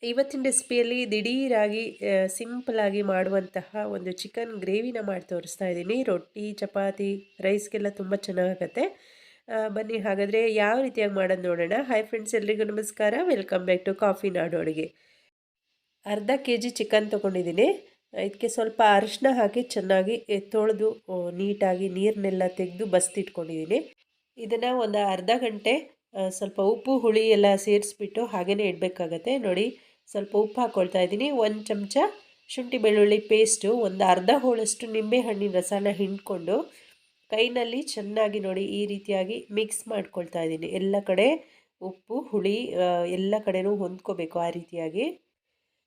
ಇವತ್ತಿನ ರೆಸಿಪಿಯಲ್ಲಿ ದಿಢೀರಾಗಿ ಸಿಂಪಲಾಗಿ ಮಾಡುವಂತಹ ಒಂದು ಚಿಕನ್ ಗ್ರೇವಿನ ಮಾಡಿ ತೋರಿಸ್ತಾ ಇದ್ದೀನಿ. ರೊಟ್ಟಿ, ಚಪಾತಿ, ರೈಸ್ಗೆಲ್ಲ ತುಂಬ ಚೆನ್ನಾಗಾಗತ್ತೆ. ಬನ್ನಿ ಹಾಗಾದರೆ ಯಾವ ರೀತಿಯಾಗಿ ಮಾಡೋದು ನೋಡೋಣ. ಹಾಯ್ ಫ್ರೆಂಡ್ಸ್, ಎಲ್ರಿಗೂ ನಮಸ್ಕಾರ. ವೆಲ್ಕಮ್ ಬ್ಯಾಕ್ ಟು ಕಾಫಿ ನಾಡು ಅಡುಗೆ. ಅರ್ಧ ಕೆಜಿ ಚಿಕನ್ ತೊಗೊಂಡಿದ್ದೀನಿ. ಇದಕ್ಕೆ ಸ್ವಲ್ಪ ಅರಿಶಿನ ಹಾಕಿ ಚೆನ್ನಾಗಿ ತೊಳೆದು ನೀಟಾಗಿ ನೀರನ್ನೆಲ್ಲ ತೆಗೆದು ಬಸ್ತಿಟ್ಕೊಂಡಿದ್ದೀನಿ. ಇದನ್ನು ಒಂದು ಅರ್ಧ ಗಂಟೆ ಸ್ವಲ್ಪ ಉಪ್ಪು ಹುಳಿ ಎಲ್ಲ ಸೇರಿಸ್ಬಿಟ್ಟು ಹಾಗೇ ಇಡಬೇಕಾಗತ್ತೆ. ನೋಡಿ, ಸ್ವಲ್ಪ ಉಪ್ಪು ಹಾಕ್ಕೊಳ್ತಾ ಇದ್ದೀನಿ. 1 ಚಮಚ ಶುಂಠಿ ಬೆಳ್ಳುಳ್ಳಿ ಪೇಸ್ಟು, ಒಂದು ಅರ್ಧ ಹೋಳಷ್ಟು ನಿಂಬೆ ಹಣ್ಣಿನ ರಸನ ಹಿಂಡ್ಕೊಂಡು ಕೈನಲ್ಲಿ ಚೆನ್ನಾಗಿ ನೋಡಿ ಈ ರೀತಿಯಾಗಿ ಮಿಕ್ಸ್ ಮಾಡ್ಕೊಳ್ತಾ ಇದ್ದೀನಿ. ಎಲ್ಲ ಕಡೆ ಉಪ್ಪು ಹುಳಿ ಎಲ್ಲ ಕಡೆನೂ ಹೊಂದ್ಕೋಬೇಕು. ಆ ರೀತಿಯಾಗಿ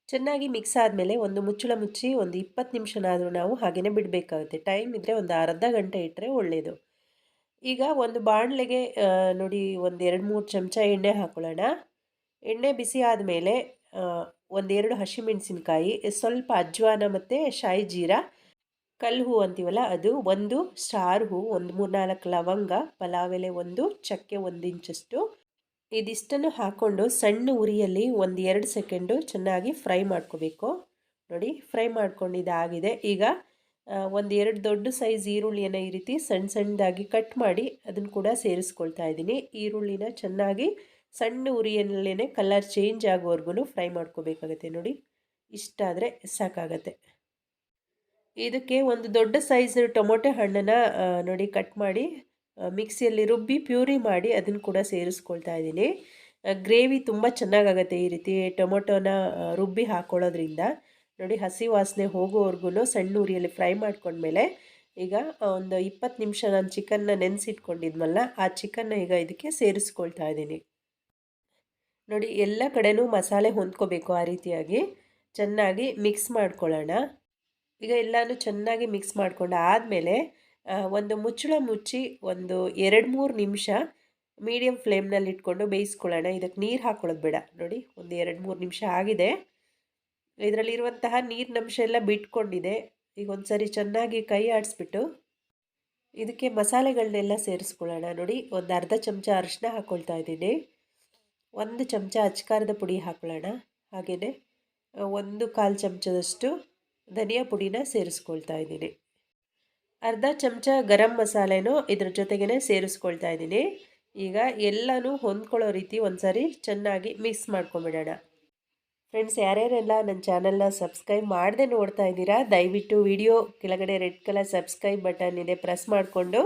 ಚೆನ್ನಾಗಿ ಮಿಕ್ಸ್ ಆದಮೇಲೆ ಒಂದು ಮುಚ್ಚಳ ಮುಚ್ಚಿ ಒಂದು 20 ನಿಮಿಷನಾದರೂ ನಾವು ಹಾಗೆಯೇ ಬಿಡಬೇಕಾಗುತ್ತೆ. ಟೈಮ್ ಇದ್ದರೆ ಒಂದು ಅರ್ಧ ಗಂಟೆ ಇಟ್ಟರೆ ಒಳ್ಳೆಯದು. ಈಗ ಒಂದು ಬಾಣಲೆಗೆ ನೋಡಿ ಒಂದು 2-3 ಚಮಚ ಎಣ್ಣೆ ಹಾಕ್ಕೊಳ್ಳೋಣ. ಎಣ್ಣೆ ಬಿಸಿ ಆದಮೇಲೆ 1-2 ಹಸಿಮೆಣಸಿನ್ಕಾಯಿ, ಸ್ವಲ್ಪ ಅಜ್ವಾನ ಮತ್ತು ಶಾಯಿ ಜೀರಾ, ಕಲ್ಲು ಹೂ ಅಂತೀವಲ್ಲ ಅದು, ಒಂದು ಸ್ಟಾರ್ ಹೂ, ಒಂದು 3-4 ಲವಂಗ, ಪಲಾವ್ ಎಲೆ, ಒಂದು ಚಕ್ಕೆ 1 ಇಂಚಷ್ಟು, ಇದಿಷ್ಟನ್ನು ಹಾಕ್ಕೊಂಡು ಸಣ್ಣ ಉರಿಯಲ್ಲಿ 1-2 ಸೆಕೆಂಡು ಚೆನ್ನಾಗಿ ಫ್ರೈ ಮಾಡ್ಕೋಬೇಕು. ನೋಡಿ, ಫ್ರೈ ಮಾಡ್ಕೊಂಡಿದ್ದಾಗಿದೆ. ಈಗ 1-2 ದೊಡ್ಡ ಸೈಜ್ ಈರುಳ್ಳಿಯನ್ನು ಈ ರೀತಿ ಸಣ್ಣ ಸಣ್ಣದಾಗಿ ಕಟ್ ಮಾಡಿ ಅದನ್ನು ಕೂಡ ಸೇರಿಸ್ಕೊಳ್ತಾ ಇದ್ದೀನಿ. ಈರುಳ್ಳಿನ ಚೆನ್ನಾಗಿ ಸಣ್ಣ ಉರಿಯಲ್ಲೇ ಕಲರ್ ಚೇಂಜ್ ಆಗೋವರೆಗೂ ಫ್ರೈ ಮಾಡ್ಕೋಬೇಕಾಗತ್ತೆ. ನೋಡಿ, ಇಷ್ಟಾದರೆ ಸಾಕಾಗತ್ತೆ. ಇದಕ್ಕೆ ಒಂದು ದೊಡ್ಡ ಸೈಜ್ ಟೊಮೊಟೊ ಹಣ್ಣನ್ನು ನೋಡಿ ಕಟ್ ಮಾಡಿ ಮಿಕ್ಸಿಯಲ್ಲಿ ರುಬ್ಬಿ ಪ್ಯೂರಿ ಮಾಡಿ ಅದನ್ನು ಕೂಡ ಸೇರಿಸ್ಕೊಳ್ತಾ ಇದ್ದೀನಿ. ಗ್ರೇವಿ ತುಂಬ ಚೆನ್ನಾಗಾಗತ್ತೆ ಈ ರೀತಿ ಟೊಮೊಟೊನ ರುಬ್ಬಿ ಹಾಕ್ಕೊಳ್ಳೋದ್ರಿಂದ. ನೋಡಿ, ಹಸಿ ವಾಸನೆ ಹೋಗೋವರೆಗೂ ಸಣ್ಣ ಉರಿಯಲ್ಲಿ ಫ್ರೈ ಮಾಡ್ಕೊಂಡ್ಮೇಲೆ ಈಗ ಒಂದು 20 ನಿಮಿಷ ನಾನು ಚಿಕನ್ನ ನೆನೆಸಿಟ್ಕೊಂಡಿದ್ನಲ್ಲ, ಆ ಚಿಕನ್ನ ಈಗ ಇದಕ್ಕೆ ಸೇರಿಸ್ಕೊಳ್ತಾ ಇದ್ದೀನಿ. ನೋಡಿ, ಎಲ್ಲ ಕಡೆನೂ ಮಸಾಲೆ ಹೊಂದ್ಕೋಬೇಕು. ಆ ರೀತಿಯಾಗಿ ಚೆನ್ನಾಗಿ ಮಿಕ್ಸ್ ಮಾಡ್ಕೊಳ್ಳೋಣ. ಈಗ ಎಲ್ಲನೂ ಚೆನ್ನಾಗಿ ಮಿಕ್ಸ್ ಮಾಡ್ಕೊಂಡು ಆದಮೇಲೆ ಒಂದು ಮುಚ್ಚಳ ಮುಚ್ಚಿ ಒಂದು 2-3 ನಿಮಿಷ ಮೀಡಿಯಮ್ ಫ್ಲೇಮ್ನಲ್ಲಿ ಇಟ್ಕೊಂಡು ಬೇಯಿಸ್ಕೊಳ್ಳೋಣ. ಇದಕ್ಕೆ ನೀರು ಹಾಕ್ಕೊಳ್ಳೋದು ಬೇಡ. ನೋಡಿ, ಒಂದು 2-3 ನಿಮಿಷ ಆಗಿದೆ. ಇದರಲ್ಲಿರುವಂತಹ ನೀರಿನಂಶ ಎಲ್ಲ ಬಿಟ್ಕೊಂಡಿದೆ. ಈಗ ಒಂದು ಸರಿ ಚೆನ್ನಾಗಿ ಕೈ ಆಡಿಸ್ಬಿಟ್ಟು ಇದಕ್ಕೆ ಮಸಾಲೆಗಳನ್ನೆಲ್ಲ ಸೇರಿಸ್ಕೊಳ್ಳೋಣ. ನೋಡಿ, ಒಂದು ಅರ್ಧ ಚಮಚ ಅರಿಶಿನ ಹಾಕ್ಕೊಳ್ತಾ ಇದ್ದೀನಿ. 1 ಚಮಚ ಅಚ್ಕಾರದ ಪುಡಿ ಹಾಕ್ಕೊಳ್ಳೋಣ. ಹಾಗೆಯೇ 1/4 ಚಮಚದಷ್ಟು ಧನಿಯಾ ಪುಡಿನ ಸೇರಿಸ್ಕೊಳ್ತಾ ಇದ್ದೀನಿ. ಅರ್ಧ ಚಮಚ ಗರಂ ಮಸಾಲೆನೂ ಇದ್ರ ಜೊತೆಗೇ ಸೇರಿಸ್ಕೊಳ್ತಾ ಇದ್ದೀನಿ. ಈಗ ಎಲ್ಲನೂ ಹೊಂದ್ಕೊಳ್ಳೋ ರೀತಿ ಒಂದು ಸಾರಿ ಚೆನ್ನಾಗಿ ಮಿಕ್ಸ್ ಮಾಡ್ಕೊಂಬಿಡೋಣ. ಫ್ರೆಂಡ್ಸ್, ಯಾರ್ಯಾರೆಲ್ಲ ನನ್ನ ಚಾನಲ್ನ ಸಬ್ಸ್ಕ್ರೈಬ್ ಮಾಡದೆ ನೋಡ್ತಾ ಇದ್ದೀರಾ, ದಯವಿಟ್ಟು ವಿಡಿಯೋ ಕೆಳಗಡೆ ರೆಡ್ ಕಲರ್ ಸಬ್ಸ್ಕ್ರೈಬ್ ಬಟನ್ ಇದೆ, ಪ್ರೆಸ್ ಮಾಡಿಕೊಂಡು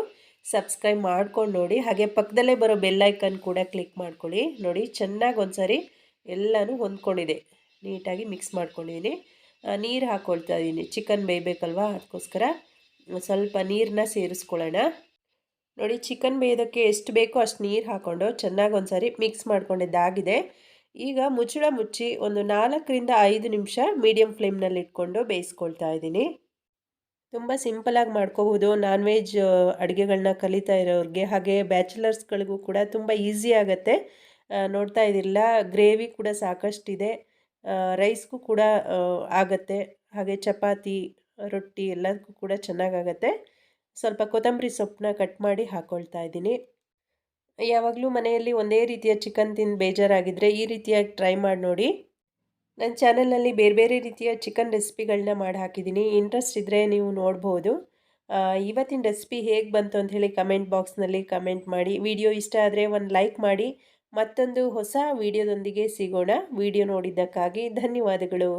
ಸಬ್ಸ್ಕ್ರೈಬ್ ಮಾಡ್ಕೊಂಡು ನೋಡಿ. ಹಾಗೆ ಪಕ್ಕದಲ್ಲೇ ಬರೋ ಬೆಲ್ಲೈಕನ್ ಕೂಡ ಕ್ಲಿಕ್ ಮಾಡ್ಕೊಳ್ಳಿ. ನೋಡಿ, ಚೆನ್ನಾಗಿ ಒಂದು ಸಾರಿ ಎಲ್ಲನೂ ಹೊಂದ್ಕೊಂಡಿದೆ. ನೀಟಾಗಿ ಮಿಕ್ಸ್ ಮಾಡ್ಕೊಂಡಿದ್ದೀನಿ. ನೀರು ಹಾಕ್ಕೊಳ್ತಾ ಇದ್ದೀನಿ. ಚಿಕನ್ ಬೇಯಬೇಕಲ್ವ, ಅದಕ್ಕೋಸ್ಕರ ಸ್ವಲ್ಪ ನೀರನ್ನ ಸೇರಿಸ್ಕೊಳ್ಳೋಣ. ನೋಡಿ, ಚಿಕನ್ ಬೇಯೋದಕ್ಕೆ ಎಷ್ಟು ಬೇಕೋ ಅಷ್ಟು ನೀರು ಹಾಕ್ಕೊಂಡು ಚೆನ್ನಾಗಿ ಒಂದು ಸಾರಿ ಮಿಕ್ಸ್ ಮಾಡ್ಕೊಂಡಿದ್ದಾಗಿದೆ. ಈಗ ಮುಚ್ಚಳ ಮುಚ್ಚಿ ಒಂದು 4-5 ನಿಮಿಷ ಮೀಡಿಯಮ್ ಫ್ಲೇಮ್ನಲ್ಲಿ ಇಟ್ಕೊಂಡು ಬೇಯಿಸ್ಕೊಳ್ತಾ ಇದ್ದೀನಿ. ತುಂಬ ಸಿಂಪಲಾಗಿ ಮಾಡ್ಕೋಬೋದು. ನಾನ್ ವೆಜ್ ಅಡುಗೆಗಳನ್ನ ಕಲಿತಾ ಇರೋರಿಗೆ, ಹಾಗೆ ಬ್ಯಾಚುಲರ್ಸ್ಗಳಿಗೂ ಕೂಡ ತುಂಬ ಈಸಿ ಆಗುತ್ತೆ. ನೋಡ್ತಾ ಇದ್ದಿಲ್ಲ, ಗ್ರೇವಿ ಕೂಡ ಸಾಕಷ್ಟಿದೆ. ರೈಸ್ಗೂ ಕೂಡ ಆಗುತ್ತೆ. ಹಾಗೆ ಚಪಾತಿ, ರೊಟ್ಟಿ ಎಲ್ಲದಕ್ಕೂ ಕೂಡ ಚೆನ್ನಾಗಾಗತ್ತೆ. ಸ್ವಲ್ಪ ಕೊತ್ತಂಬರಿ ಸೊಪ್ಪನ್ನ ಕಟ್ ಮಾಡಿ ಹಾಕ್ಕೊಳ್ತಾ ಇದ್ದೀನಿ. ಯಾವಾಗಲೂ ಮನೆಯಲ್ಲಿ ಒಂದೇ ರೀತಿಯ ಚಿಕನ್ ತಿಂದು ಬೇಜಾರಾಗಿದ್ದರೆ ಈ ರೀತಿಯಾಗಿ ಟ್ರೈ ಮಾಡಿ ನೋಡಿ. ನನ್ನ ಚಾನಲ್ನಲ್ಲಿ ಬೇರೆ ಬೇರೆ ರೀತಿಯ ಚಿಕನ್ ರೆಸಿಪಿಗಳನ್ನ ಮಾಡಿ ಹಾಕಿದ್ದೀನಿ. ಇಂಟ್ರೆಸ್ಟ್ ಇದ್ದರೆ ನೀವು ನೋಡ್ಬೋದು. ಇವತ್ತಿನ ರೆಸಿಪಿ ಹೇಗೆ ಬಂತು ಅಂತ ಹೇಳಿ ಕಮೆಂಟ್ ಬಾಕ್ಸ್ನಲ್ಲಿ ಕಮೆಂಟ್ ಮಾಡಿ. ವಿಡಿಯೋ ಇಷ್ಟ ಆದರೆ ಒಂದು ಲೈಕ್ ಮಾಡಿ. ಮತ್ತೊಂದು ಹೊಸ ವಿಡಿಯೋದೊಂದಿಗೆ ಸಿಗೋಣ. ವಿಡಿಯೋ ನೋಡಿದ್ದಕ್ಕಾಗಿ ಧನ್ಯವಾದಗಳು.